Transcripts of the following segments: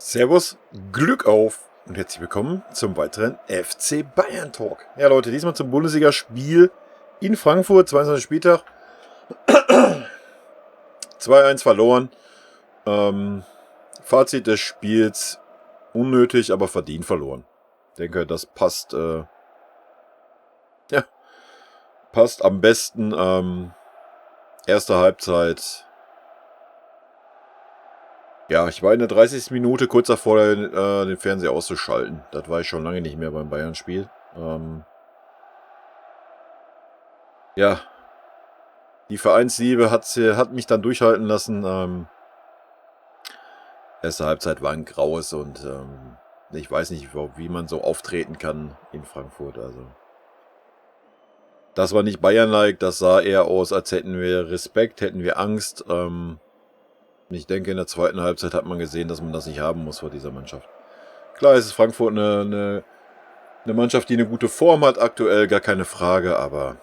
Servus, Glück auf und herzlich willkommen zum weiteren FC Bayern Talk. Ja Leute, diesmal zum Bundesligaspiel in Frankfurt, 22. Spieltag. 2-1 verloren. Fazit des Spiels, unnötig, aber verdient verloren. Ich denke, das passt, passt am besten. Erste Halbzeit. Ja, ich war in der 30. Minute kurz davor, den Fernseher auszuschalten. Das war ich schon lange nicht mehr beim Bayern-Spiel. Ja, die Vereinsliebe hat mich dann durchhalten lassen. Erste Halbzeit war ein graues und ich weiß nicht, wie man so auftreten kann in Frankfurt. Also, das war nicht Bayern-like, das sah eher aus, als hätten wir Respekt, hätten wir Angst. Ich denke, in der zweiten Halbzeit hat man gesehen, dass man das nicht haben muss vor dieser Mannschaft. Klar, es ist Frankfurt eine Mannschaft, die eine gute Form hat, aktuell gar keine Frage, aber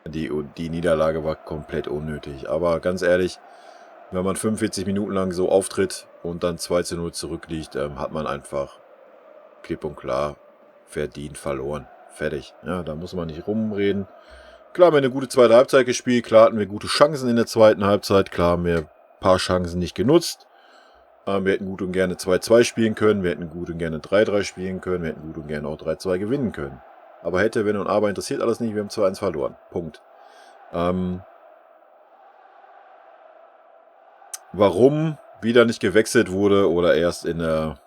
die Niederlage war komplett unnötig. Aber ganz ehrlich, wenn man 45 Minuten lang so auftritt und dann 2-0 zurückliegt, hat man einfach klipp und klar verdient verloren. Fertig. Ja, da muss man nicht rumreden. Klar haben wir eine gute zweite Halbzeit gespielt, klar hatten wir gute Chancen in der zweiten Halbzeit, klar haben wir ein paar Chancen nicht genutzt. Wir hätten gut und gerne 2-2 spielen können, wir hätten gut und gerne 3-3 spielen können, wir hätten gut und gerne auch 3-2 gewinnen können. Aber hätte, wenn und aber interessiert alles nicht, wir haben 2-1 verloren. Punkt. Warum wieder nicht gewechselt wurde oder erst in der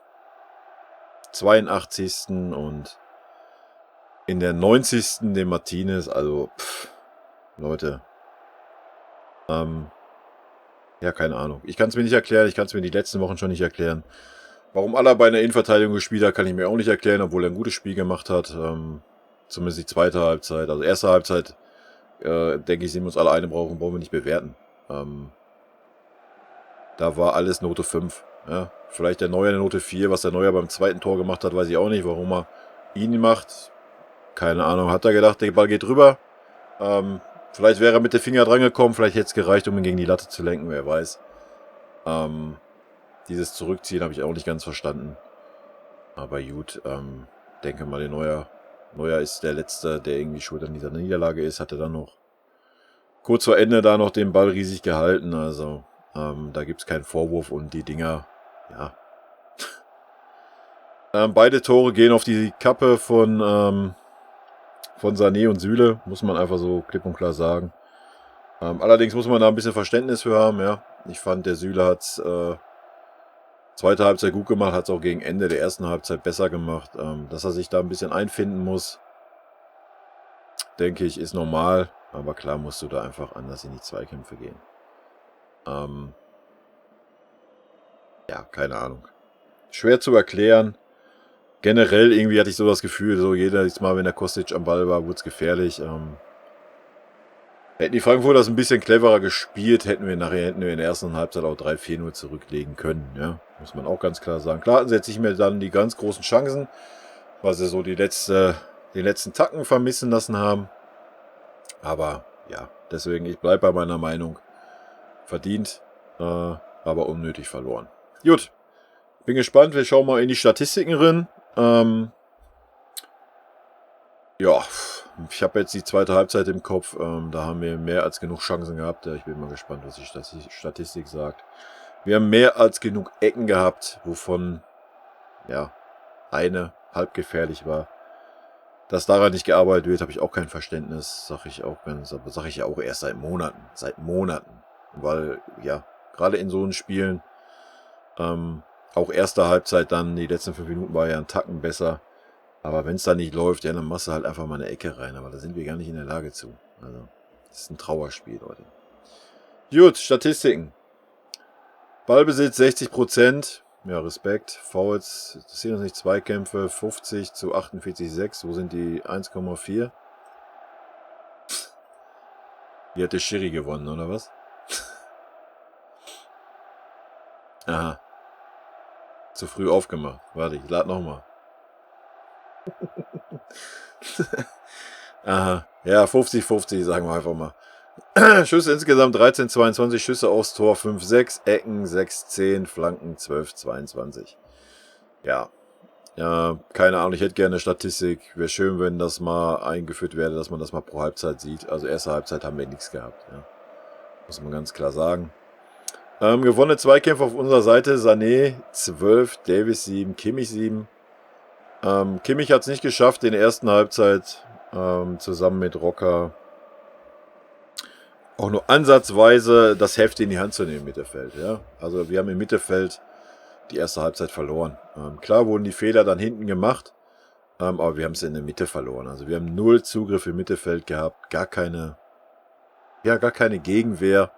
82. und in der 90. den Martinez, also Leute, ja, keine Ahnung. Ich kann es mir nicht erklären, ich kann es mir die letzten Wochen schon nicht erklären. Warum Alaba in der Innenverteidigung gespielt hat, kann ich mir auch nicht erklären, obwohl er ein gutes Spiel gemacht hat. Zumindest die zweite Halbzeit. Also erste Halbzeit, denke ich, sehen wir uns alle eine brauchen wir nicht bewerten. Da war alles Note 5. Ja. Vielleicht der Neuer eine Note 4. Was der Neuer beim zweiten Tor gemacht hat, weiß ich auch nicht. Warum er ihn macht, keine Ahnung. Hat er gedacht, der Ball geht rüber. Vielleicht wäre er mit dem Finger dran gekommen. Vielleicht hätte es gereicht, um ihn gegen die Latte zu lenken. Wer weiß. Dieses Zurückziehen habe ich auch nicht ganz verstanden. Aber gut, denke mal, der Neuer ist der Letzte, der irgendwie schuld an dieser Niederlage ist. Hatte dann noch kurz vor Ende da noch den Ball riesig gehalten. Also da gibt es keinen Vorwurf und die Dinger, ja. Beide Tore gehen auf die Kappe von Sané und Süle, muss man einfach so klipp und klar sagen. Allerdings muss man da ein bisschen Verständnis für haben, ja. Ich fand, der Süle hat es zweite Halbzeit gut gemacht, hat es auch gegen Ende der ersten Halbzeit besser gemacht. Dass er sich da ein bisschen einfinden muss, denke ich, ist normal. Aber klar musst du da einfach anders in die Zweikämpfe gehen. Ja, keine Ahnung. Schwer zu erklären. Generell irgendwie hatte ich so das Gefühl, so jedes Mal, wenn der Kostic am Ball war, wurde es gefährlich. Hätten die Frankfurter das ein bisschen cleverer gespielt, hätten wir in der ersten Halbzeit auch 3-4-0 zurücklegen können. Ja, muss man auch ganz klar sagen. Klar hatten sie jetzt nicht mehr dann die ganz großen Chancen, weil sie so die letzten Tacken vermissen lassen haben. Aber ja, deswegen, ich bleibe bei meiner Meinung. Verdient, aber unnötig verloren. Gut, bin gespannt. Wir schauen mal in die Statistiken rein. Ja, ich habe jetzt die zweite Halbzeit im Kopf. Da haben wir mehr als genug Chancen gehabt. Ich bin mal gespannt, was die Statistik sagt. Wir haben mehr als genug Ecken gehabt, wovon ja eine halbgefährlich war. Dass daran nicht gearbeitet wird, habe ich auch kein Verständnis. Sage ich ja auch erst seit Monaten. Seit Monaten. Weil, ja, gerade in so einen Spielen, auch erste Halbzeit dann, die letzten 5 Minuten war ja ein Tacken besser. Aber wenn es da nicht läuft, ja, dann machst du halt einfach mal eine Ecke rein. Aber da sind wir gar nicht in der Lage zu. Also, das ist ein Trauerspiel, Leute. Gut, Statistiken. Ballbesitz 60%. Ja, Respekt. Fouls, das sind uns nicht Zweikämpfe. 50 zu 48,6. Wo sind die 1,4? Die hat der Schiri gewonnen, oder was? Aha. Zu früh aufgemacht. Warte, ich lade nochmal. Aha. Ja, 50-50, sagen wir einfach mal. Schüsse insgesamt 13, 22, Schüsse aufs Tor 5, 6, Ecken 6, 10, Flanken 12, 22. Ja, keine Ahnung, ich hätte gerne eine Statistik. Wäre schön, wenn das mal eingeführt wäre, dass man das mal pro Halbzeit sieht. Also erste Halbzeit haben wir nichts gehabt. Ja. Muss man ganz klar sagen. Gewonnene Zweikämpfe auf unserer Seite. Sané 12, Davis 7, Kimmich 7. Kimmich hat es nicht geschafft, in der ersten Halbzeit zusammen mit Rocker auch nur ansatzweise das Heft in die Hand zu nehmen im Mittelfeld. Ja? Also wir haben im Mittelfeld die erste Halbzeit verloren. Klar wurden die Fehler dann hinten gemacht, aber wir haben es in der Mitte verloren. Also wir haben 0 Zugriff im Mittelfeld gehabt, gar keine Gegenwehr.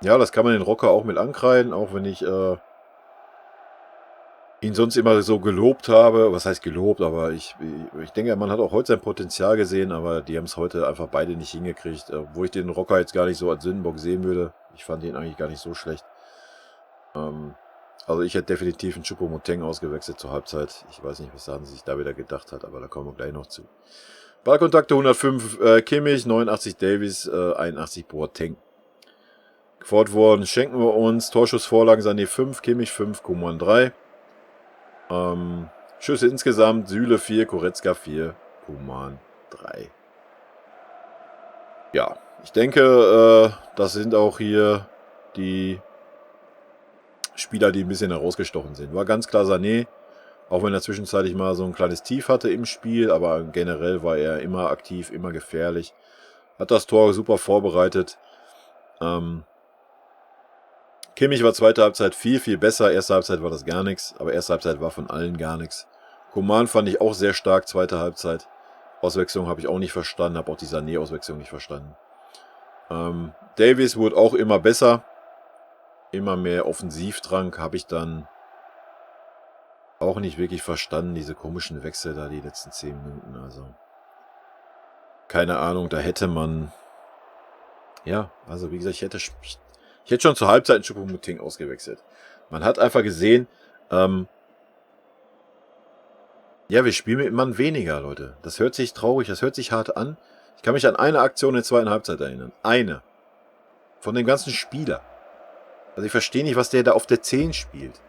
Ja, das kann man den Rocker auch mit ankreiden, auch wenn ich ihn sonst immer so gelobt habe. Was heißt gelobt, aber ich denke, man hat auch heute sein Potenzial gesehen, aber die haben es heute einfach beide nicht hingekriegt. Wo ich den Rocker jetzt gar nicht so als Sündenbock sehen würde. Ich fand ihn eigentlich gar nicht so schlecht. Also ich hätte definitiv einen Choupo-Moting ausgewechselt zur Halbzeit. Ich weiß nicht, was Hansi sich da wieder gedacht hat, aber da kommen wir gleich noch zu. Ballkontakte 105 Kimmich, 89 Davies, 81 Boateng. Gefordert worden, schenken wir uns. Torschussvorlagen Sané 5, Kimmich 5, Coman 3. Schüsse insgesamt, Süle 4, Goretzka 4, Coman 3. Ja, ich denke, das sind auch hier die Spieler, die ein bisschen herausgestochen sind. War ganz klar Sané, auch wenn er zwischenzeitlich mal so ein kleines Tief hatte im Spiel, aber generell war er immer aktiv, immer gefährlich. Hat das Tor super vorbereitet. Kimmich war zweite Halbzeit viel, viel besser. Erste Halbzeit war das gar nichts, aber erste Halbzeit war von allen gar nichts. Coman fand ich auch sehr stark, zweite Halbzeit. Auswechslung habe ich auch nicht verstanden, habe auch die Sané-Auswechslung nicht verstanden. Davies wurde auch immer besser. Immer mehr Offensivdrang habe ich dann auch nicht wirklich verstanden. Diese komischen Wechsel da die letzten 10 Minuten. Also keine Ahnung, da hätte man... Ja, also wie gesagt, ich hätte schon zur Halbzeit einen Choupo-Moting ausgewechselt. Man hat einfach gesehen, ja, wir spielen mit einem Mann weniger, Leute. Das hört sich traurig, das hört sich hart an. Ich kann mich an eine Aktion in der zweiten Halbzeit erinnern. Eine. Von dem ganzen Spieler. Also ich verstehe nicht, was der da auf der 10 spielt.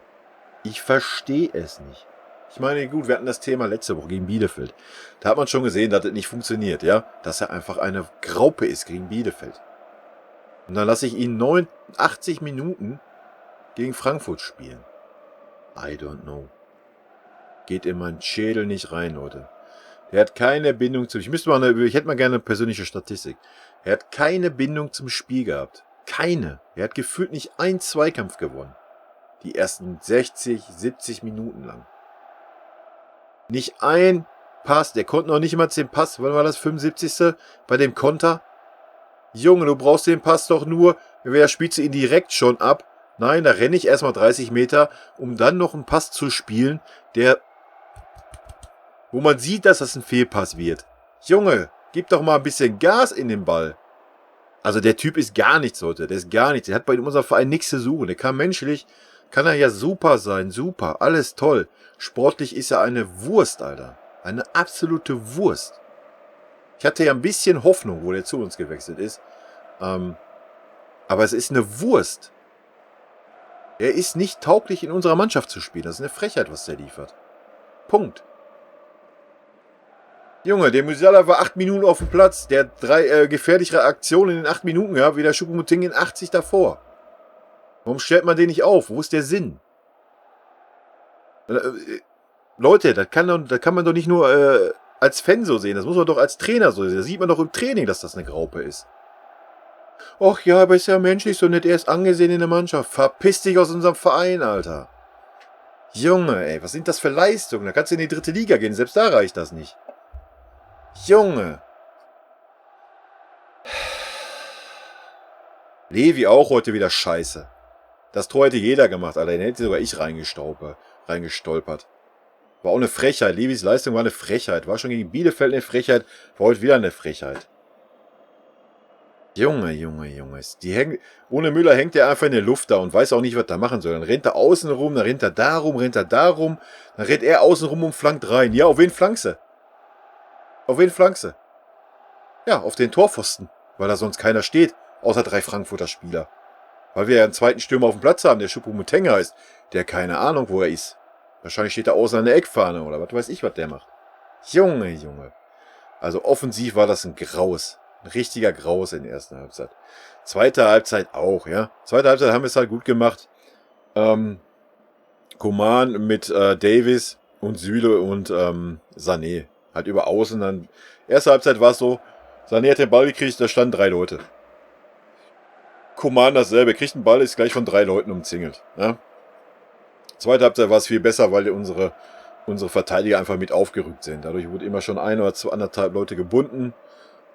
Ich verstehe es nicht. Ich meine, gut, wir hatten das Thema letzte Woche gegen Bielefeld. Da hat man schon gesehen, dass das nicht funktioniert, ja. Dass er einfach eine Graupe ist gegen Bielefeld. Und dann lasse ich ihn 89 Minuten gegen Frankfurt spielen. I don't know. Geht in meinen Schädel nicht rein, Leute. Er hat keine Bindung zum... ich hätte mal gerne eine persönliche Statistik. Er hat keine Bindung zum Spiel gehabt. Keine. Er hat gefühlt nicht einen Zweikampf gewonnen. Die ersten 60, 70 Minuten lang. Nicht ein Pass. Der konnte noch nicht mal den Pass. Wann war das? 75. Bei dem Konter? Junge, du brauchst den Pass doch nur. Wer spielst du ihn direkt schon ab? Nein, da renne ich erstmal 30 Meter, um dann noch einen Pass zu spielen, wo man sieht, dass das ein Fehlpass wird. Junge, gib doch mal ein bisschen Gas in den Ball. Also der Typ ist gar nichts heute. Der ist gar nichts. Der hat bei unserem Verein nichts zu suchen. Der kann menschlich, kann er ja super sein. Super. Alles toll. Sportlich ist er eine Wurst, Alter. Eine absolute Wurst. Ich hatte ja ein bisschen Hoffnung, wo der zu uns gewechselt ist. Aber es ist eine Wurst. Er ist nicht tauglich in unserer Mannschaft zu spielen. Das ist eine Frechheit, was der liefert. Punkt. Junge, der Musiala war 8 Minuten auf dem Platz. Der hat 3 gefährlichere Aktionen in den 8 Minuten gehabt, wie der Choupo-Moting in 80 davor. Warum stellt man den nicht auf? Wo ist der Sinn? Leute, das kann man doch nicht nur als Fan so sehen. Das muss man doch als Trainer so sehen. Das sieht man doch im Training, dass das eine Graupe ist. Och ja, aber ist ja menschlich so nett. Er ist angesehen in der Mannschaft. Verpiss dich aus unserem Verein, Alter. Junge, ey, was sind das für Leistungen? Da kannst du in die 3. Liga gehen. Selbst da reicht das nicht. Junge. Levi auch heute wieder scheiße. Das Tor hätte jeder gemacht, Alter. Den hätte sogar ich reingestolpert. War auch eine Frechheit. Levis Leistung war eine Frechheit. War schon gegen Bielefeld eine Frechheit. War heute wieder eine Frechheit. Junge. Ohne Müller hängt er einfach in der Luft da und weiß auch nicht, was er machen soll. Dann rennt er außen rum, dann rennt er da rum. Dann rennt er außen rum und flankt rein. Ja, auf wen flankst du? Auf wen flankst du? Ja, auf den Torpfosten, weil da sonst keiner steht, außer 3 Frankfurter Spieler. Weil wir ja einen zweiten Stürmer auf dem Platz haben, der Choupo-Moting heißt, der keine Ahnung, wo er ist. Wahrscheinlich steht er außer an der Eckfahne oder was weiß ich, was der macht. Junge, Junge. Also offensiv war das ein Graus. Ein richtiger Graus in der ersten Halbzeit. Zweite Halbzeit auch, ja. Zweite Halbzeit haben wir es halt gut gemacht. Coman mit Davis und Süle und Sané. Halt über Außen. Dann erste Halbzeit war es so, Sané hat den Ball gekriegt, da standen 3 Leute. Coman dasselbe, kriegt einen Ball, ist gleich von 3 Leuten umzingelt. Ja? Zweite Halbzeit war es viel besser, weil unsere Verteidiger einfach mit aufgerückt sind. Dadurch wurde immer schon 1 oder 2, 1,5 Leute gebunden.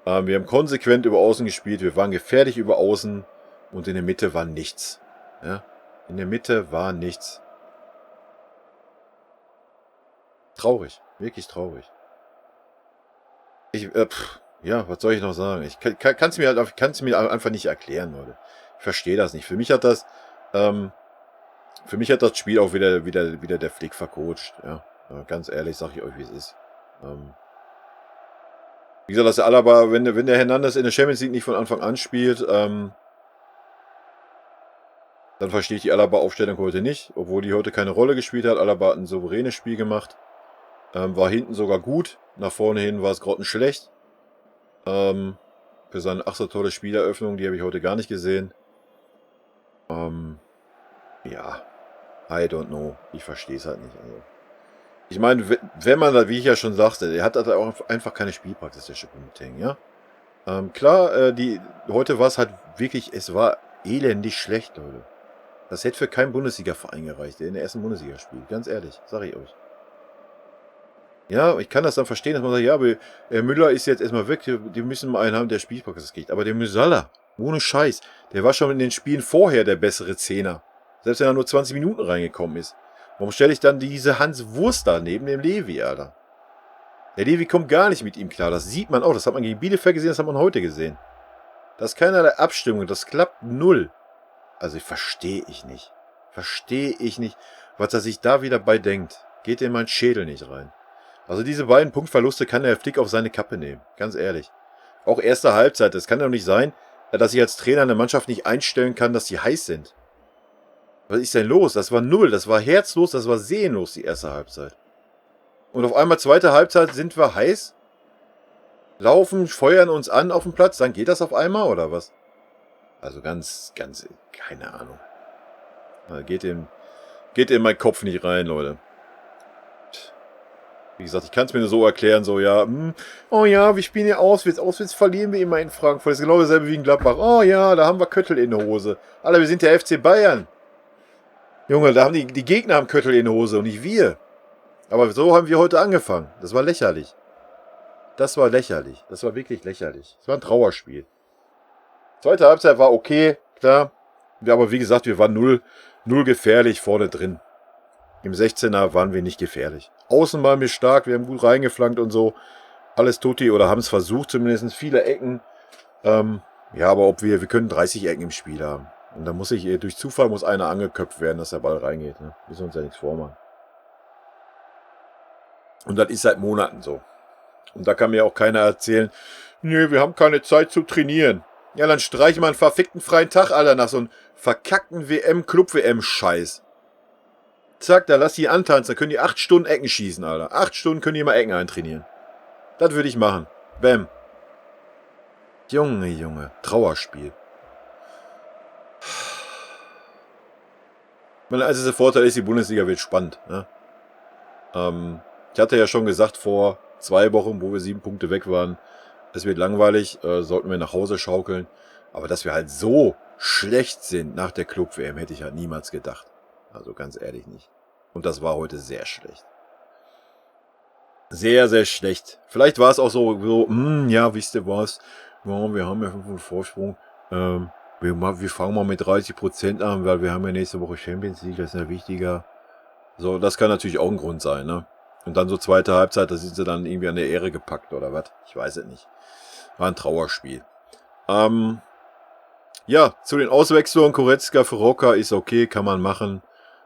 Wir haben konsequent über Außen gespielt, wir waren gefährlich über Außen und in der Mitte war nichts. Ja? In der Mitte war nichts. Traurig, wirklich traurig. Ja, was soll ich noch sagen? Ich kann es mir einfach nicht erklären, Leute. Ich verstehe das nicht. Für mich hat das Spiel auch wieder der Flick vercoacht. Ja, ganz ehrlich, sage ich euch, wie es ist. Wie gesagt, dass der Alaba, wenn der Hernandez in der Champions League nicht von Anfang an spielt, dann verstehe ich die Alaba-Aufstellung heute nicht, obwohl die heute keine Rolle gespielt hat. Alaba hat ein souveränes Spiel gemacht. War hinten sogar gut. Nach vorne hin war es grottenschlecht. Für seine ach so tolle Spieleröffnung, die habe ich heute gar nicht gesehen. Ja, I don't know. Ich verstehe es halt nicht. Also. Ich meine, wenn man da, wie ich ja schon sagte, der hat halt auch einfach keine Spielpraxis, der Choupo-Moting, ja. Klar, heute war es halt wirklich, es war elendig schlecht, Leute. Das hätte für keinen Bundesliga-Verein gereicht, der in der ersten Bundesliga spielt. Ganz ehrlich, sage ich euch. Ja, ich kann das dann verstehen, dass man sagt, ja, aber Müller ist jetzt erstmal weg, die müssen mal einen haben, der Spielpraxis kriegt. Aber der Musiala, ohne Scheiß, der war schon in den Spielen vorher der bessere Zehner. Selbst wenn er nur 20 Minuten reingekommen ist. Warum stelle ich dann diese Hans Wurst da neben dem Levi, Alter? Der Levi kommt gar nicht mit ihm klar, das sieht man auch, das hat man gegen Bielefeld gesehen, das hat man heute gesehen. Das ist keinerlei Abstimmung, das klappt null. Also verstehe ich nicht. Verstehe ich nicht, was er sich da wieder bei denkt. Geht in meinen Schädel nicht rein. Also diese beiden Punktverluste kann der Flick auf seine Kappe nehmen. Ganz ehrlich. Auch erste Halbzeit. Es kann doch nicht sein, dass ich als Trainer eine Mannschaft nicht einstellen kann, dass die heiß sind. Was ist denn los? Das war null. Das war herzlos. Das war seelenlos, die erste Halbzeit. Und auf einmal zweite Halbzeit sind wir heiß. Laufen, feuern uns an auf dem Platz. Dann geht das auf einmal oder was? Also ganz, keine Ahnung. Geht in meinen Kopf nicht rein, Leute. Wie gesagt, ich kann es mir nur so erklären, so, ja, oh ja, wir spielen ja auswärts. Auswärts verlieren wir immer in Frankfurt. Das ist genau dasselbe wie in Gladbach. Oh ja, da haben wir Köttel in der Hose. Alter, wir sind der FC Bayern. Junge, da haben die Gegner haben Köttel in der Hose und nicht wir. Aber so haben wir heute angefangen. Das war lächerlich. Das war lächerlich. Das war wirklich lächerlich. Das war ein Trauerspiel. Zweite Halbzeit war okay, klar. Aber wie gesagt, wir waren null gefährlich vorne drin. Im 16er waren wir nicht gefährlich. Außen waren wir stark, wir haben gut reingeflankt und so. Alles tutti oder haben es versucht zumindest. Viele Ecken. Ja, aber wir können 30 Ecken im Spiel haben. Und da muss durch Zufall muss einer angeköpft werden, dass der Ball reingeht. Ne? Müssen wir uns ja nichts vormachen. Und das ist seit Monaten so. Und da kann mir auch keiner erzählen, nö, wir haben keine Zeit zu trainieren. Ja, dann streiche mal einen verfickten freien Tag, Alter, nach so einem verkackten Club-WM-Scheiß. Zack, da lass die antanzen, da können die 8 Stunden Ecken schießen, Alter. 8 Stunden können die mal Ecken eintrainieren. Das würde ich machen. Bäm. Junge, Trauerspiel. Mein einziger Vorteil ist, die Bundesliga wird spannend. Ne? Ich hatte ja schon gesagt, vor 2 Wochen, wo wir 7 Punkte weg waren, es wird langweilig, sollten wir nach Hause schaukeln. Aber dass wir halt so schlecht sind nach der Club-WM, hätte ich halt niemals gedacht. Also ganz ehrlich nicht. Und das war heute sehr schlecht. Sehr, sehr schlecht. Vielleicht war es auch so ja, wisst ihr was? Ja, wir haben ja 5 Vorsprung. Wir fangen mal mit 30% an, weil wir haben ja nächste Woche Champions League, das ist ja wichtiger. So, das kann natürlich auch ein Grund sein, ne? Und dann so zweite Halbzeit, da sind sie dann irgendwie an der Ehre gepackt oder was? Ich weiß es nicht. War ein Trauerspiel. Ja, zu den Auswechslungen, Goretzka für Rocker ist okay, kann man machen.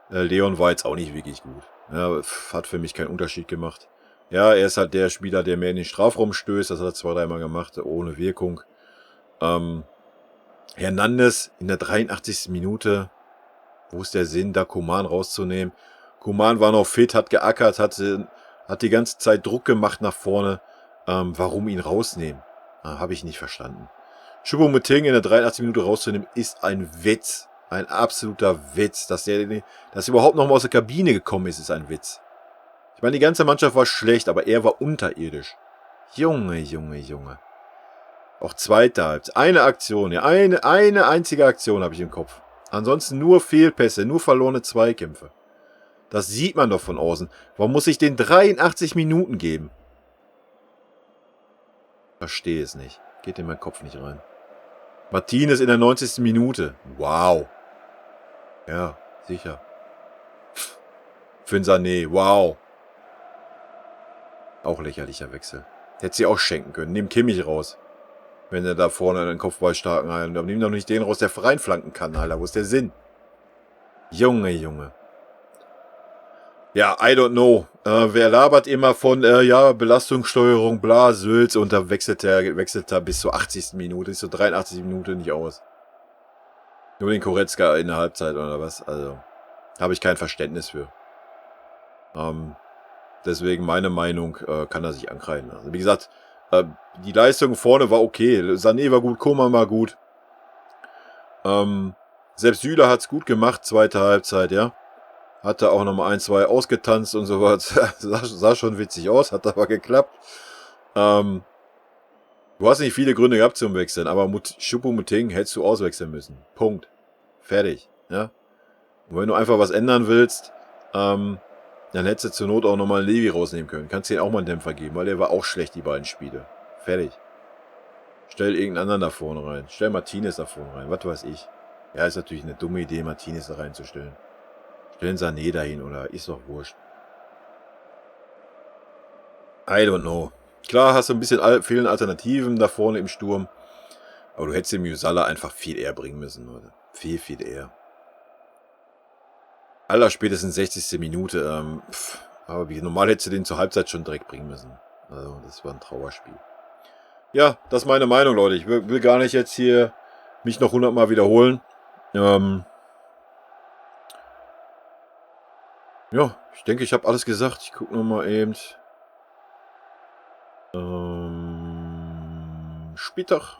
Leon war jetzt auch nicht wirklich gut. Ja, hat für mich keinen Unterschied gemacht. Ja, er ist halt der Spieler, der mehr in den Strafraum stößt. Das hat er 2-3 Mal gemacht, ohne Wirkung. Hernandez in der 83. Minute. Wo ist der Sinn, da Coman rauszunehmen? Coman war noch fit, hat geackert, hat die ganze Zeit Druck gemacht nach vorne. Warum ihn rausnehmen? Habe ich nicht verstanden. Choupo-Moting in der 83. Minute rauszunehmen, ist ein Witz. Ein absoluter Witz. Dass er überhaupt noch mal aus der Kabine gekommen ist ein Witz. Ich meine, die ganze Mannschaft war schlecht, aber er war unterirdisch. Junge, Junge, Junge. Auch zweite Halbzeit. Eine Aktion, ja. Eine einzige Aktion habe ich im Kopf. Ansonsten nur Fehlpässe, nur verlorene Zweikämpfe. Das sieht man doch von außen. Warum muss ich den 83 Minuten geben? Verstehe es nicht. Geht in meinen Kopf nicht rein. Martinez in der 90. Minute. Wow. Ja, sicher. Für den Sané. Wow. Auch lächerlicher Wechsel. Hätte sie auch schenken können. Nimm Kimmich raus. Wenn er da vorne einen Kopfballstarken hat. Nimm doch nicht den raus, der reinflanken kann, Alter. Wo ist der Sinn? Junge, Junge. Ja, I don't know. Wer labert immer von, ja, Belastungssteuerung, bla, Sülz, und da wechselt er bis zur 80. Minute, bis zur 83. Minute nicht aus. Nur den Koretzka in der Halbzeit oder was, also, habe ich kein Verständnis für. Deswegen meine Meinung, kann er sich ankreiden. Also, wie gesagt, die Leistung vorne war okay, Sané war gut, Coman war gut. Selbst Süle hat's gut gemacht, zweite Halbzeit, ja. Hatte auch nochmal 1, 2 ausgetanzt und sowas. sah schon witzig aus, hat aber geklappt. Du hast nicht viele Gründe gehabt zum Wechseln, aber Choupo-Moting hättest du auswechseln müssen. Punkt. Fertig. Ja? Und wenn du einfach was ändern willst, dann hättest du zur Not auch nochmal einen Levi rausnehmen können. Kannst dir auch mal einen Dämpfer geben, weil der war auch schlecht, die beiden Spiele. Fertig. Stell irgendeinen anderen da vorne rein. Stell Martinez da vorne rein, was weiß ich. Ja, ist natürlich eine dumme Idee, Martinez da reinzustellen. Stellen Sané dahin oder ist doch wurscht. I don't know. Klar hast du ein bisschen vielen Alternativen da vorne im Sturm. Aber du hättest den Musala einfach viel eher bringen müssen, Leute. Viel, viel eher. Aller spätestens 60. Minute. Aber wie normal hättest du den zur Halbzeit schon direkt bringen müssen. Also, das war ein Trauerspiel. Ja, das ist meine Meinung, Leute. Ich will gar nicht jetzt hier mich noch 100 Mal wiederholen. Ja, ich denke, ich habe alles gesagt. Ich gucke nochmal eben. Spieltag.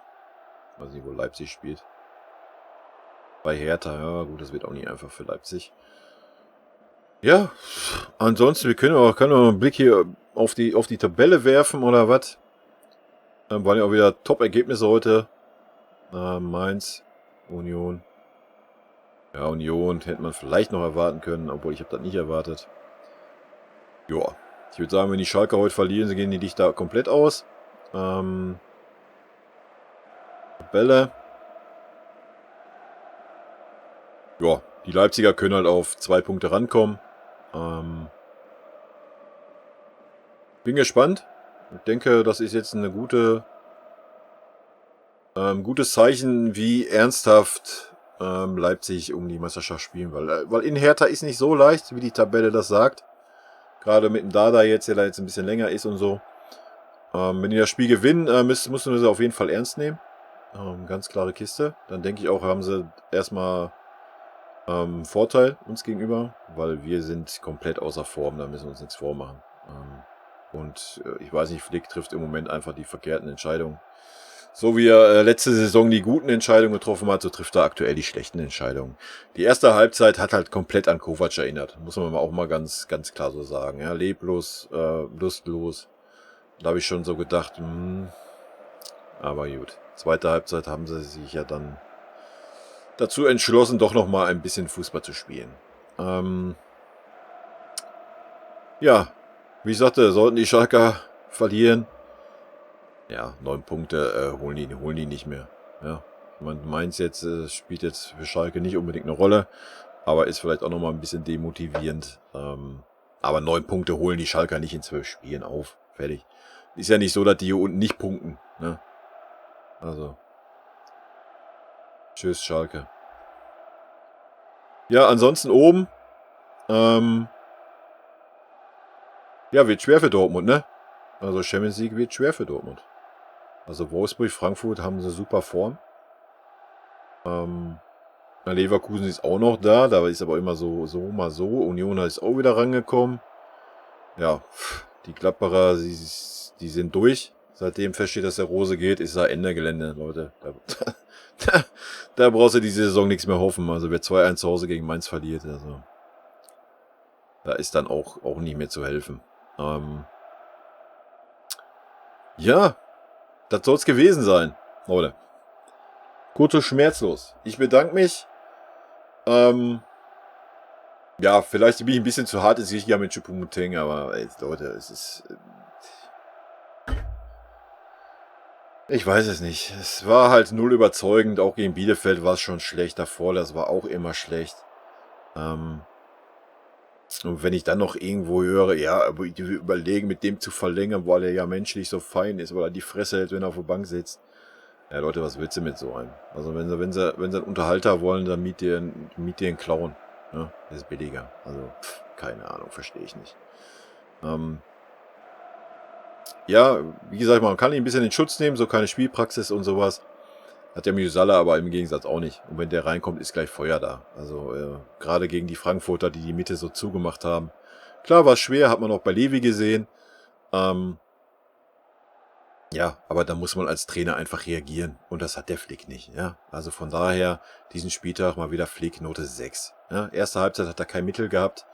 Weiß nicht, wo Leipzig spielt. Bei Hertha, ja gut, das wird auch nicht einfach für Leipzig. Ja, ansonsten, wir können auch einen Blick hier auf die Tabelle werfen oder was. Waren ja auch wieder Top-Ergebnisse heute. Mainz, Union. Ja, Union hätte man vielleicht noch erwarten können, obwohl ich habe das nicht erwartet. Ja, ich würde sagen, wenn die Schalker heute verlieren, gehen die Lichter komplett aus. Tabelle. Ja, die Leipziger können halt auf 2 Punkte rankommen. Bin gespannt. Ich denke, das ist jetzt eine gutes Zeichen, wie ernsthaft Leipzig um die Meisterschaft spielen. Weil in Hertha ist nicht so leicht, wie die Tabelle das sagt. Gerade mit dem Dada jetzt, der da jetzt ein bisschen länger ist und so. Wenn die das Spiel gewinnen, müssen wir sie auf jeden Fall ernst nehmen. Ganz klare Kiste. Dann denke ich auch, haben sie erstmal Vorteil uns gegenüber, weil wir sind komplett außer Form, da müssen wir uns nichts vormachen. Ich weiß nicht, Flick trifft im Moment einfach die verkehrten Entscheidungen. So wie er letzte Saison die guten Entscheidungen getroffen hat, so trifft er aktuell die schlechten Entscheidungen. Die erste Halbzeit hat halt komplett an Kovac erinnert. Muss man auch mal ganz, ganz klar so sagen. Ja, leblos, lustlos. Da habe ich schon so gedacht, aber gut. Zweite Halbzeit haben sie sich ja dann dazu entschlossen, doch nochmal ein bisschen Fußball zu spielen. Ja, wie ich sagte, sollten die Schalker verlieren, ja, 9 Punkte holen die nicht mehr. Ja, man meint jetzt, spielt jetzt für Schalke nicht unbedingt eine Rolle, aber ist vielleicht auch nochmal ein bisschen demotivierend. Aber 9 Punkte holen die Schalker nicht in 12 Spielen auf. Fertig. Ist ja nicht so, dass die hier unten nicht punkten. Ne? Also. Tschüss, Schalke. Ja, ansonsten oben. Ja, wird schwer für Dortmund, ne? Also Champions League wird schwer für Dortmund. Also Wolfsburg, Frankfurt haben sie super Form. Leverkusen ist auch noch da. Da ist aber immer so mal so. Union ist auch wieder rangekommen. Ja, die Gladbacher, die sind durch. Seitdem feststeht, dass der Rose geht, ist da Ende Gelände, Leute. Da brauchst du diese Saison nichts mehr hoffen. Also wer 2-1 zu Hause gegen Mainz verliert, also da ist dann auch nicht mehr zu helfen. Ja, das soll es gewesen sein, Leute. Kurz und schmerzlos. Ich bedanke mich. Ja, vielleicht bin ich ein bisschen zu hart, ist ich ja mit Choupo-Moting, aber ey, Leute, es ist... Ich weiß es nicht. Es war halt null überzeugend. Auch gegen Bielefeld war es schon schlecht. Davor, das war auch immer schlecht. Und wenn ich dann noch irgendwo höre, ja, aber ich überlegen, mit dem zu verlängern, weil er ja menschlich so fein ist, weil er die Fresse hält, wenn er auf der Bank sitzt. Ja, Leute, was willst du mit so einem? Also wenn sie einen Unterhalter wollen, dann miet dir einen Clown. Ja, der ist billiger. Also, keine Ahnung, verstehe ich nicht. Ja, wie gesagt, man kann ihn ein bisschen in Schutz nehmen, so keine Spielpraxis und sowas. Hat der Müsala aber im Gegensatz auch nicht. Und wenn der reinkommt, ist gleich Feuer da. Also gerade gegen die Frankfurter, die die Mitte so zugemacht haben. Klar war es schwer, hat man auch bei Levi gesehen. Ja, aber da muss man als Trainer einfach reagieren. Und das hat der Flick nicht. Ja, also von daher, diesen Spieltag mal wieder Flick, Note 6. Ja, erste Halbzeit hat er kein Mittel gehabt.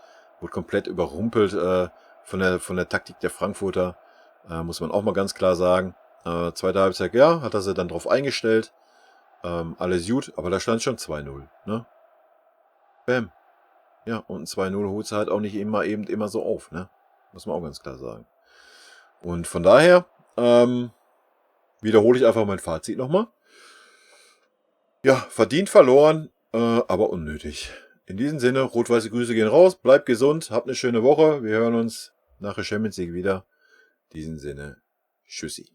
Wurde komplett überrumpelt von der Taktik der Frankfurter. Muss man auch mal ganz klar sagen. Zweite Halbzeit, ja, hat er sie dann drauf eingestellt. Alles gut, aber da stand schon 2-0. Ne? Bam. Ja, und ein 2-0 holt sie halt auch nicht immer so auf. Ne? Muss man auch ganz klar sagen. Und von daher wiederhole ich einfach mein Fazit nochmal. Ja, verdient verloren, aber unnötig. In diesem Sinne, rot-weiße Grüße gehen raus. Bleibt gesund, habt eine schöne Woche. Wir hören uns nach der Champions League wieder. In diesem Sinne, tschüssi.